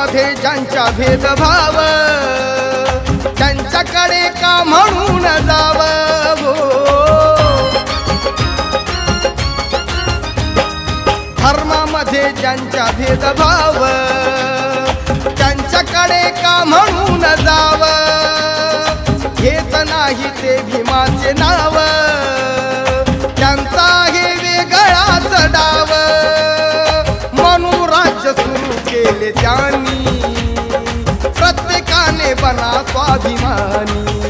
धर्मामध्ये ज्यांचा भेदभाव त्यांच्याकडे का म्हणून जावं हो. धर्मामध्ये ज्यांचा भेदभाव त्यांच्याकडे का म्हणून जावं. घेत नाही ते भीमाचे नाव त्यांचा आहे वेगळाच डाव. म्हणून राज्य सुरू केले त्यांनी प्रत्येकाने बना स्वाभिमानी.